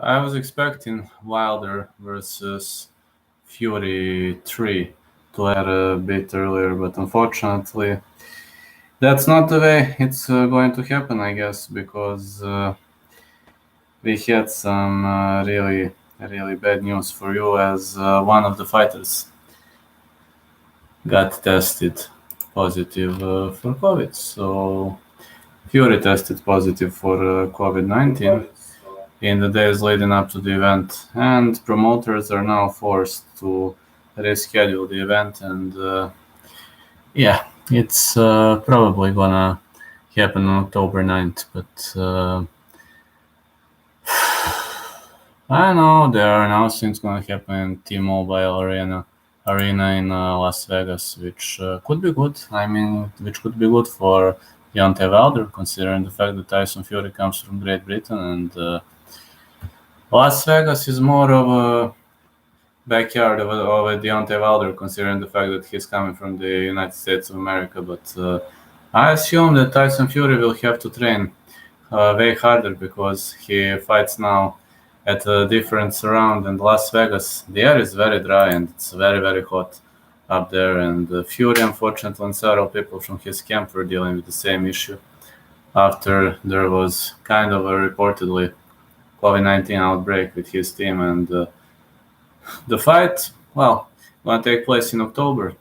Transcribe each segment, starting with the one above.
I was expecting Wilder versus Fury 3 to add a bit earlier, but unfortunately, that's not the way it's going to happen, I guess, because we had some really bad news for you as one of the fighters got tested positive for COVID. So Fury tested positive for COVID-19 in the days leading up to the event, and promoters are now forced to reschedule the event. And yeah, it's probably gonna happen on October 9th, but I don't know. There are announcements it's gonna happen in T-Mobile Arena in Las Vegas, which could be good. I mean, which could be good for Deontay Wilder, considering the fact that Tyson Fury comes from Great Britain, and Las Vegas is more of a backyard of a Deontay Wilder, considering the fact that he's coming from the United States of America. But I assume that Tyson Fury will have to train way harder because he fights now at a different surround in Las Vegas. The air is very dry and it's very hot up there. And Fury, unfortunately, and several people from his camp were dealing with the same issue after there was kind of a reportedly COVID-19 outbreak with his team. And the fight, well, going to take place in October.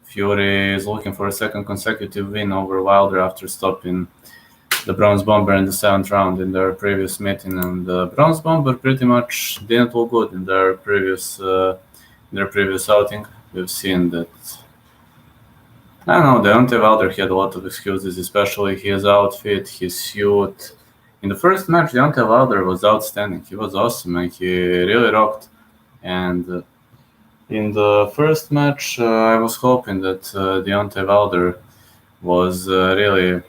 Fury is looking for a second consecutive win over Wilder after stopping the Bronze Bomber in the 7th round in their previous meeting, and the Bronze Bomber pretty much didn't look good in their previous outing. We've seen that. I don't know, Deontay Wilder had a lot of excuses, especially his outfit, his suit. In the first match, Deontay Wilder was outstanding. He was awesome and he really rocked. And in the first match, I was hoping that Deontay Wilder was really.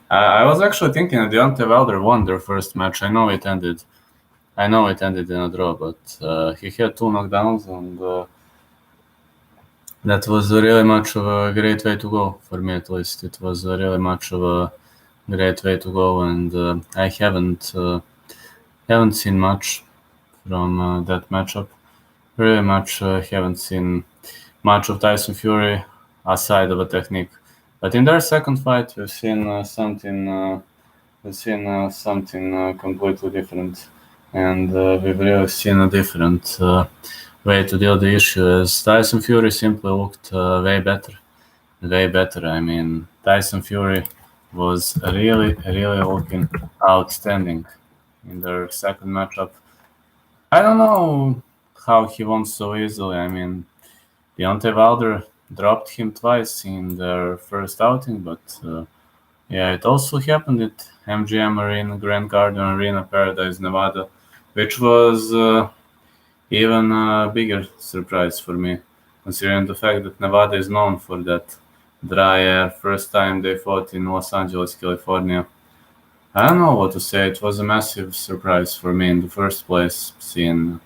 I was actually thinking that Deontay Wilder won their first match. I know it ended in a draw, but he had 2 knockdowns, and that was really much of a great way to go for me. At least it was really much of a great way to go, and I haven't seen much from that matchup. Really much haven't seen much of Tyson Fury aside of a technique. But in their second fight, we've seen something completely different, and we've really seen a different way to deal with the issue. As Tyson Fury simply looked way better. I mean, Tyson Fury was really looking outstanding in their second matchup. I don't know how he won so easily. I mean, Deontay Wilder dropped him twice in their first outing, but yeah, it also happened at MGM Arena, Grand Garden Arena, Paradise, Nevada, which was even a bigger surprise for me, considering the fact that Nevada is known for that dry air. First time they fought in Los Angeles, California. I don't know what to say. It was a massive surprise for me in the first place, seeing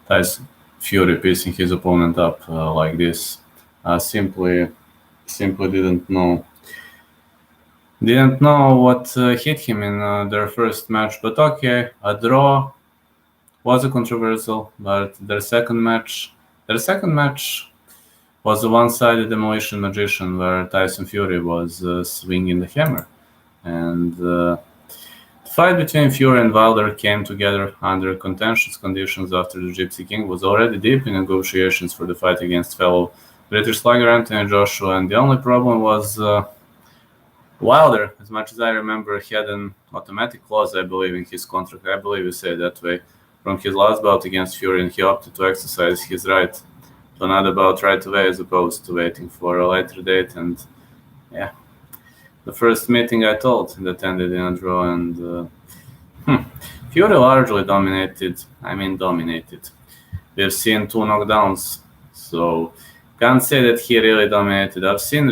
Tyson Fury piecing his opponent up like this. I simply didn't know what hit him in their first match. But okay, a draw was a controversial, but their second match was a one-sided demolition magician where Tyson Fury was swinging the hammer, and the fight between Fury and Wilder came together under contentious conditions after the Gypsy King was already deep in negotiations for the fight against fellow British slugger Anthony Joshua, and the only problem was Wilder, as much as I remember, had an automatic clause, I believe, in his contract. I believe you say it that way, from his last bout against Fury, and he opted to exercise his right to another bout right away as opposed to waiting for a later date. And yeah, the first meeting I told that ended in a draw, and Fury largely dominated. We've seen 2 knockdowns, so can't say that he really dominated. I've seen,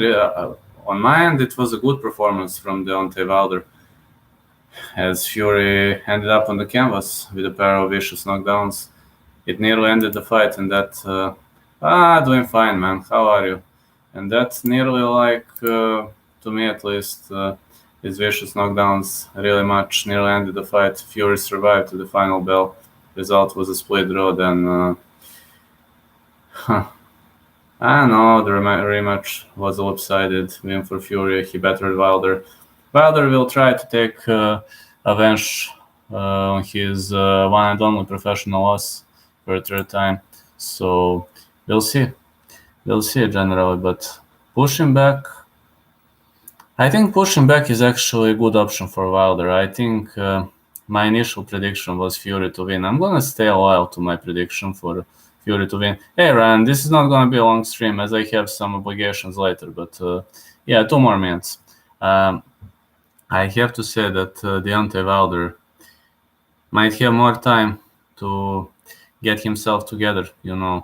on my end, it was a good performance from Deontay Wilder, as Fury ended up on the canvas with a pair of vicious knockdowns. It nearly ended the fight, and that, doing fine, man, how are you? And that's nearly like, to me at least, his vicious knockdowns really much nearly ended the fight. Fury survived to the final bell, result was a split draw, then I don't know. The rematch was lopsided. Win for Fury. He battered Wilder. Wilder will try to take avenge on his one and only professional loss for a third time. So we'll see. We'll see generally, but pushing back. I think pushing back is actually a good option for Wilder. I think my initial prediction was Fury to win. I'm gonna stay loyal to my prediction for Fury to win. Hey Ryan, this is not gonna be a long stream as I have some obligations later, but yeah, 2 more minutes. I have to say that Deontay Wilder might have more time to get himself together, in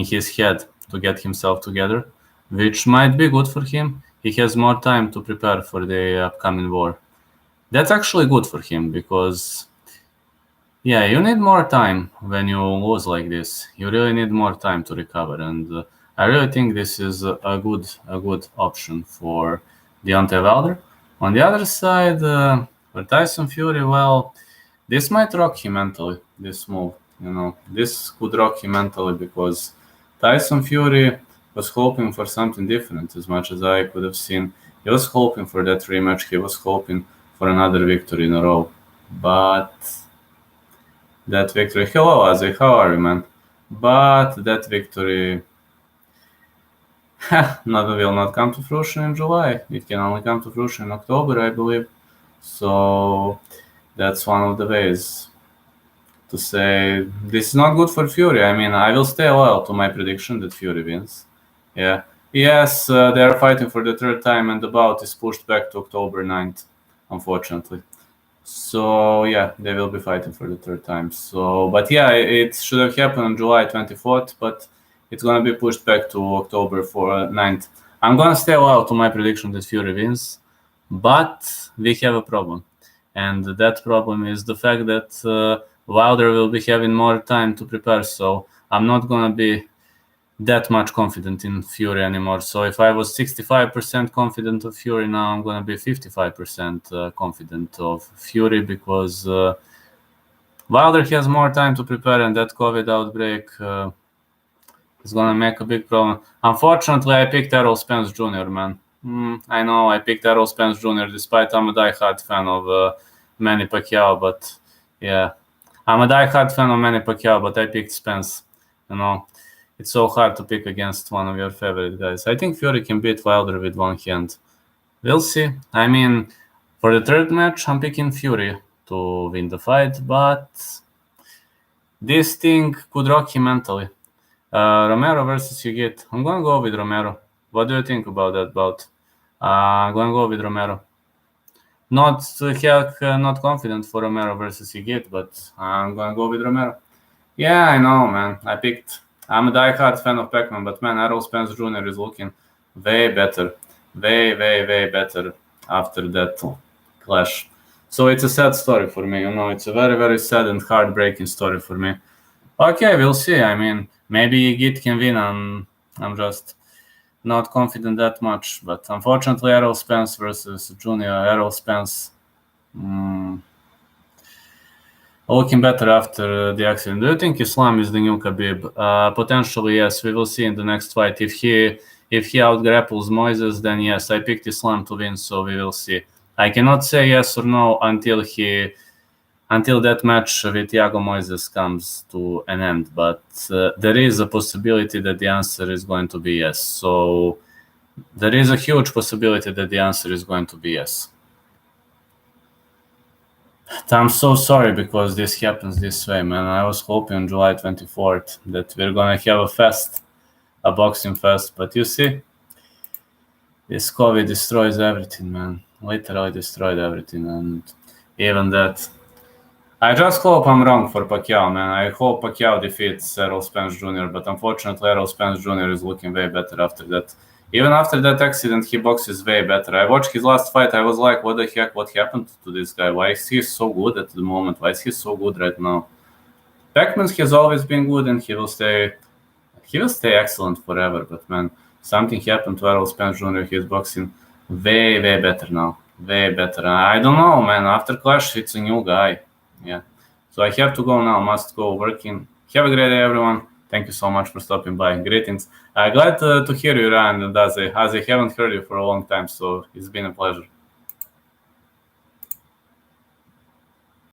his head to get himself together, which might be good for him. He has more time to prepare for the upcoming war. That's actually good for him because, yeah, you need more time when you lose like this. You really need more time to recover, and I really think this is a good option for Deontay Wilder. On the other side, for Tyson Fury, well, this might rock him mentally. This move, this could rock him mentally because Tyson Fury was hoping for something different as much as I could have seen. He was hoping for that rematch. He was hoping for another victory in a row. But that victory... Hello, Azay. How are you, man? But that victory will not come to fruition in July. It can only come to fruition in October, I believe. So that's one of the ways to say this is not good for Fury. I mean, I will stay loyal to my prediction that Fury wins. Yeah. Yes, they are fighting for the third time, and the bout is pushed back to October 9th, unfortunately. So, yeah, they will be fighting for the third time. So, but yeah, it should have happened on July 24th, but it's going to be pushed back to October 9th. I'm going to stay loyal to my prediction that Fury wins, but we have a problem. And that problem is the fact that Wilder will be having more time to prepare, so I'm not going to be that much confident in Fury anymore. So if I was 65% confident of Fury, now I'm going to be 55% confident of Fury because Wilder has more time to prepare, and that COVID outbreak is going to make a big problem. Unfortunately, I picked Errol Spence Jr., man. I know I picked Errol Spence Jr. despite I'm a diehard fan of Manny Pacquiao, but yeah. I'm a diehard fan of Manny Pacquiao, but I picked Spence. It's so hard to pick against one of your favorite guys. I think Fury can beat Wilder with one hand. We'll see. I mean, for the third match, I'm picking Fury to win the fight, but this thing could rock him mentally. Romero versus Hugit. I'm going to go with Romero. What do you think about that bout? I'm going to go with Romero. Not confident for Romero versus Hugit, but I'm going to go with Romero. Yeah, I know, man. I'm a diehard fan of Pac-Man, but man, Errol Spence Jr. is looking way better. Way better after that clash. So it's a sad story for me, it's a very, very sad and heartbreaking story for me. Okay, we'll see. I mean, maybe Git can win, and I'm just not confident that much. But unfortunately, Errol Spence versus Junior. Errol Spence looking better after the accident. Do you think Islam is the new Khabib? Potentially, yes. We will see in the next fight. If he outgrapples Moises, then yes, I picked Islam to win, so we will see. I cannot say yes or no until that match with Thiago Moises comes to an end, but there is a possibility that the answer is going to be yes. So there is a huge possibility that the answer is going to be yes. I'm so sorry because this happens this way, man. I was hoping on July 24th that we're going to have a boxing fest, but you see, this COVID destroys everything, man. Literally destroyed everything, and even that. I just hope I'm wrong for Pacquiao, man. I hope Pacquiao defeats Errol Spence Jr., but unfortunately Errol Spence Jr. is looking way better after that. Even after that accident, he boxes way better. I watched his last fight. I was like, what the heck? What happened to this guy? Why is he so good at the moment? Why is he so good right now? Pac-Man has always been good, and he will stay excellent forever. But man, something happened to Errol Spence Jr. He's boxing way better now. Way better. I don't know, man. After Clash, it's a new guy. Yeah. So I have to go now. Must go working. Have a great day, everyone. Thank you so much for stopping by. Greetings. Glad to hear you, Ryan, as I haven't heard you for a long time. So it's been a pleasure.